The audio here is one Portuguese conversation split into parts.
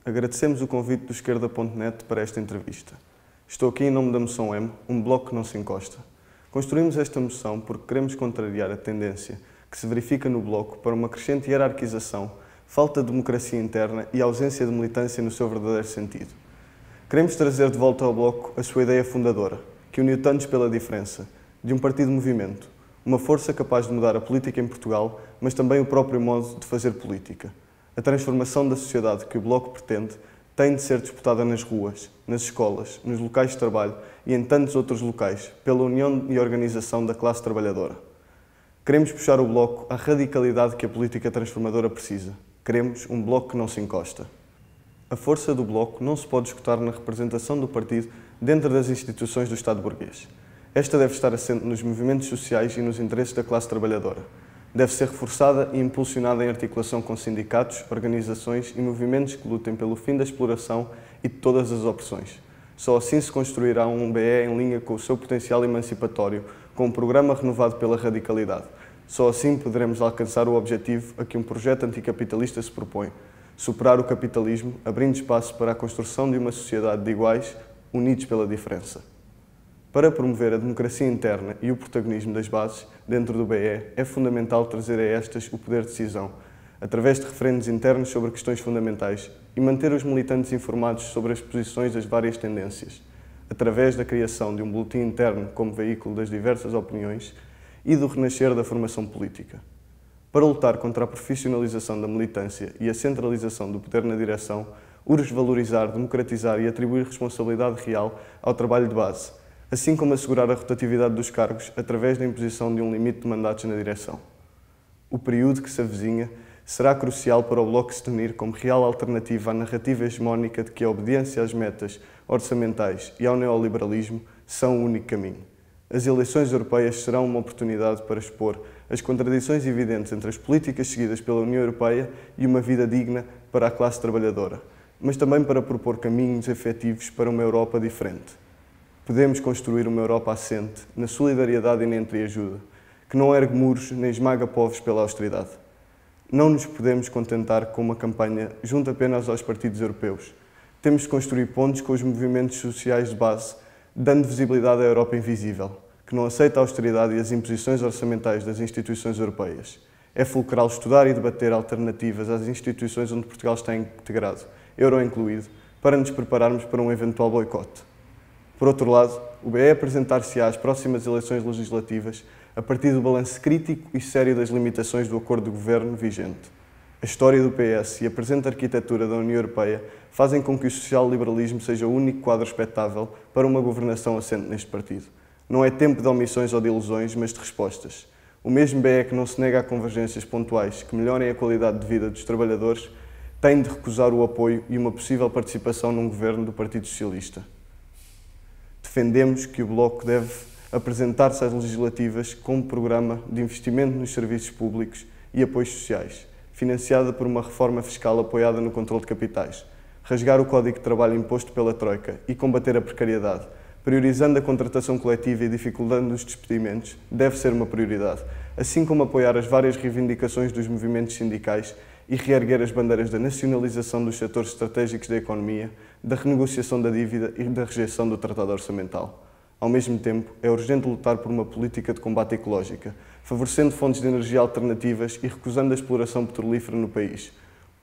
agradecemos o convite do Esquerda.net para esta entrevista. Estou aqui em nome da Moção M, um bloco que não se encosta. Construímos esta moção porque queremos contrariar a tendência que se verifica no bloco para uma crescente hierarquização, falta de democracia interna e ausência de militância no seu verdadeiro sentido. Queremos trazer de volta ao bloco a sua ideia fundadora, que uniu tantos pela diferença, de um partido-movimento, uma força capaz de mudar a política em Portugal, mas também o próprio modo de fazer política. A transformação da sociedade que o Bloco pretende tem de ser disputada nas ruas, nas escolas, nos locais de trabalho e em tantos outros locais, pela união e organização da classe trabalhadora. Queremos puxar o Bloco à radicalidade que a política transformadora precisa. Queremos um Bloco que não se encosta. A força do Bloco não se pode escutar na representação do partido dentro das instituições do Estado burguês. Esta deve estar assente nos movimentos sociais e nos interesses da classe trabalhadora. Deve ser reforçada e impulsionada em articulação com sindicatos, organizações e movimentos que lutem pelo fim da exploração e de todas as opressões. Só assim se construirá um BE em linha com o seu potencial emancipatório, com um programa renovado pela radicalidade. Só assim poderemos alcançar o objetivo a que um projeto anticapitalista se propõe: superar o capitalismo, abrindo espaço para a construção de uma sociedade de iguais, unidos pela diferença. Para promover a democracia interna e o protagonismo das bases dentro do BE, é fundamental trazer a estas o poder de decisão, através de referendos internos sobre questões fundamentais e manter os militantes informados sobre as posições das várias tendências, através da criação de um boletim interno como veículo das diversas opiniões e do renascer da formação política. Para lutar contra a profissionalização da militância e a centralização do poder na direção, urge valorizar, democratizar e atribuir responsabilidade real ao trabalho de base, assim como assegurar a rotatividade dos cargos através da imposição de um limite de mandatos na direção. O período que se avizinha será crucial para o Bloco se definir como real alternativa à narrativa hegemónica de que a obediência às metas orçamentais e ao neoliberalismo são o único caminho. As eleições europeias serão uma oportunidade para expor as contradições evidentes entre as políticas seguidas pela União Europeia e uma vida digna para a classe trabalhadora, mas também para propor caminhos efetivos para uma Europa diferente. Podemos construir uma Europa assente na solidariedade e na entreajuda, que não ergue muros nem esmaga povos pela austeridade. Não nos podemos contentar com uma campanha junto apenas aos partidos europeus. Temos de construir pontes com os movimentos sociais de base, dando visibilidade à Europa invisível, que não aceita a austeridade e as imposições orçamentais das instituições europeias. É fulcral estudar e debater alternativas às instituições onde Portugal está integrado, euro incluído, para nos prepararmos para um eventual boicote. Por outro lado, o BE apresentar-se-á às próximas eleições legislativas a partir do balanço crítico e sério das limitações do acordo de governo vigente. A história do PS e a presente arquitetura da União Europeia fazem com que o social-liberalismo seja o único quadro expectável para uma governação assente neste partido. Não é tempo de omissões ou de ilusões, mas de respostas. O mesmo BE que não se nega a convergências pontuais que melhorem a qualidade de vida dos trabalhadores tem de recusar o apoio e uma possível participação num governo do Partido Socialista. Defendemos que o Bloco deve apresentar-se às legislativas com um programa de investimento nos serviços públicos e apoios sociais, financiada por uma reforma fiscal apoiada no controle de capitais, rasgar o Código de Trabalho imposto pela Troika e combater a precariedade, priorizando a contratação coletiva e dificultando os despedimentos, deve ser uma prioridade, assim como apoiar as várias reivindicações dos movimentos sindicais e reerguer as bandeiras da nacionalização dos setores estratégicos da economia, da renegociação da dívida e da rejeição do Tratado Orçamental. Ao mesmo tempo, é urgente lutar por uma política de combate ecológica, favorecendo fontes de energia alternativas e recusando a exploração petrolífera no país.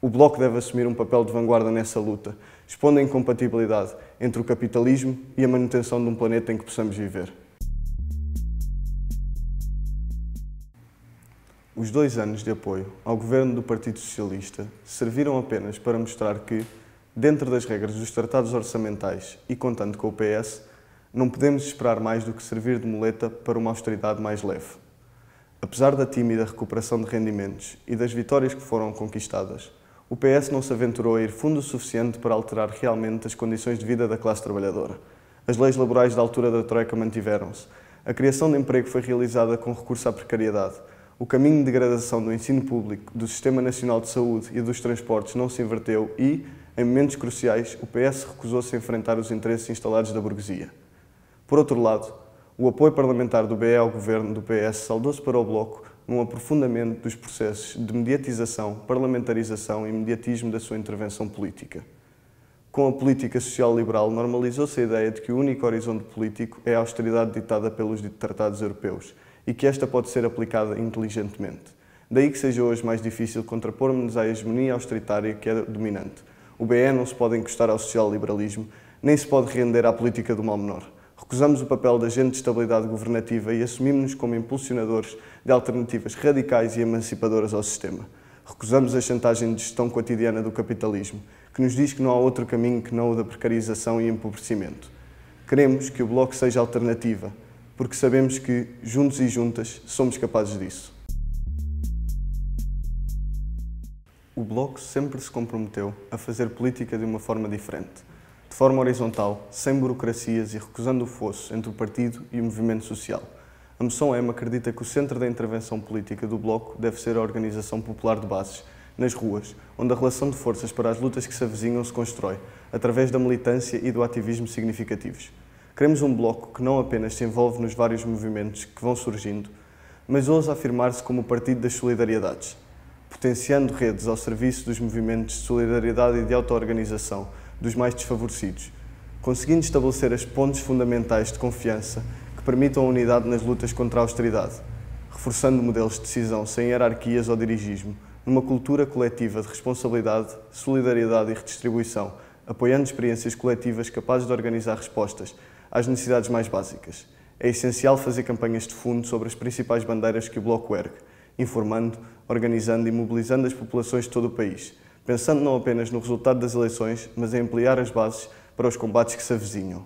O Bloco deve assumir um papel de vanguarda nessa luta, expondo a incompatibilidade entre o capitalismo e a manutenção de um planeta em que possamos viver. Os 2 anos de apoio ao governo do Partido Socialista serviram apenas para mostrar que, dentro das regras dos tratados orçamentais e contando com o PS, não podemos esperar mais do que servir de muleta para uma austeridade mais leve. Apesar da tímida recuperação de rendimentos e das vitórias que foram conquistadas, o PS não se aventurou a ir fundo o suficiente para alterar realmente as condições de vida da classe trabalhadora. As leis laborais da altura da Troika mantiveram-se. A criação de emprego foi realizada com recurso à precariedade. O caminho de degradação do ensino público, do Sistema Nacional de Saúde e dos transportes não se inverteu e, em momentos cruciais, o PS recusou-se a enfrentar os interesses instalados da burguesia. Por outro lado, o apoio parlamentar do BE ao governo do PS saldou-se para o Bloco num aprofundamento dos processos de mediatização, parlamentarização e mediatismo da sua intervenção política. Com a política social liberal, normalizou-se a ideia de que o único horizonte político é a austeridade ditada pelos tratados europeus e que esta pode ser aplicada inteligentemente. Daí que seja hoje mais difícil contrapor-nos à hegemonia austeritária que é dominante. O BE não se pode encostar ao social-liberalismo, nem se pode render à política do mal menor. Recusamos o papel de agente de estabilidade governativa e assumimos-nos como impulsionadores de alternativas radicais e emancipadoras ao sistema. Recusamos a chantagem de gestão cotidiana do capitalismo, que nos diz que não há outro caminho que não o da precarização e empobrecimento. Queremos que o Bloco seja alternativa, porque sabemos que, juntos e juntas, somos capazes disso. O Bloco sempre se comprometeu a fazer política de uma forma diferente, de forma horizontal, sem burocracias e recusando o fosso entre o partido e o movimento social. A Moção M acredita que o centro da intervenção política do Bloco deve ser a organização popular de bases, nas ruas, onde a relação de forças para as lutas que se avizinham se constrói, através da militância e do ativismo significativos. Queremos um Bloco que não apenas se envolve nos vários movimentos que vão surgindo, mas ousa afirmar-se como o partido das solidariedades, potenciando redes ao serviço dos movimentos de solidariedade e de auto-organização dos mais desfavorecidos, conseguindo estabelecer as pontes fundamentais de confiança que permitam a unidade nas lutas contra a austeridade, reforçando modelos de decisão sem hierarquias ou dirigismo, numa cultura coletiva de responsabilidade, solidariedade e redistribuição, apoiando experiências coletivas capazes de organizar respostas às necessidades mais básicas. É essencial fazer campanhas de fundo sobre as principais bandeiras que o Bloco ergue, informando, organizando e mobilizando as populações de todo o país, pensando não apenas no resultado das eleições, mas em ampliar as bases para os combates que se avizinham.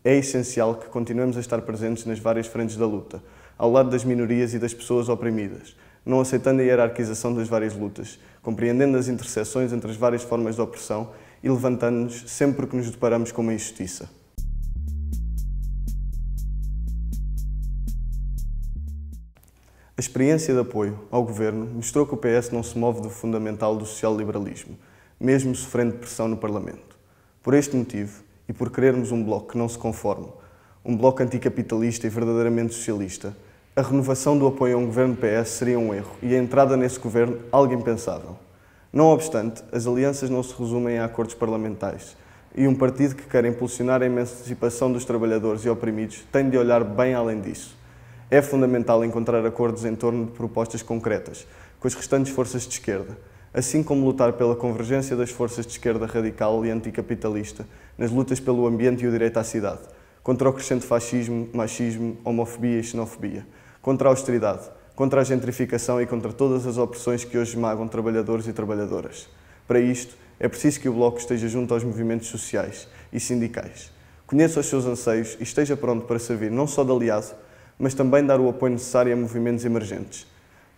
É essencial que continuemos a estar presentes nas várias frentes da luta, ao lado das minorias e das pessoas oprimidas, não aceitando a hierarquização das várias lutas, compreendendo as interseções entre as várias formas de opressão e levantando-nos sempre que nos deparamos com uma injustiça. A experiência de apoio ao governo mostrou que o PS não se move do fundamental do social-liberalismo, mesmo sofrendo pressão no Parlamento. Por este motivo, e por querermos um Bloco que não se conforme, um Bloco anticapitalista e verdadeiramente socialista, a renovação do apoio a um governo PS seria um erro e a entrada nesse governo algo impensável. Não obstante, as alianças não se resumem a acordos parlamentares e um partido que quer impulsionar a emancipação dos trabalhadores e oprimidos tem de olhar bem além disso. É fundamental encontrar acordos em torno de propostas concretas com as restantes forças de esquerda, assim como lutar pela convergência das forças de esquerda radical e anticapitalista nas lutas pelo ambiente e o direito à cidade, contra o crescente fascismo, machismo, homofobia e xenofobia, contra a austeridade, contra a gentrificação e contra todas as opressões que hoje esmagam trabalhadores e trabalhadoras. Para isto, é preciso que o Bloco esteja junto aos movimentos sociais e sindicais. Conheça os seus anseios e esteja pronto para servir não só de aliado, mas também dar o apoio necessário a movimentos emergentes.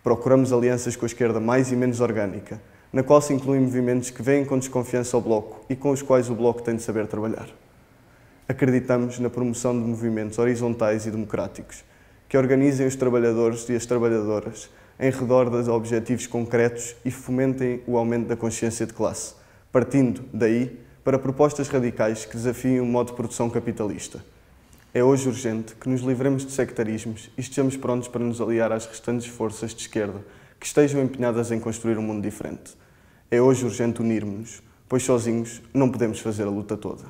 Procuramos alianças com a esquerda mais e menos orgânica, na qual se incluem movimentos que veem com desconfiança ao Bloco e com os quais o Bloco tem de saber trabalhar. Acreditamos na promoção de movimentos horizontais e democráticos, que organizem os trabalhadores e as trabalhadoras em redor de objetivos concretos e fomentem o aumento da consciência de classe, partindo, daí, para propostas radicais que desafiem o modo de produção capitalista. É hoje urgente que nos livremos de sectarismos e estejamos prontos para nos aliar às restantes forças de esquerda que estejam empenhadas em construir um mundo diferente. É hoje urgente unirmos-nos, pois sozinhos não podemos fazer a luta toda.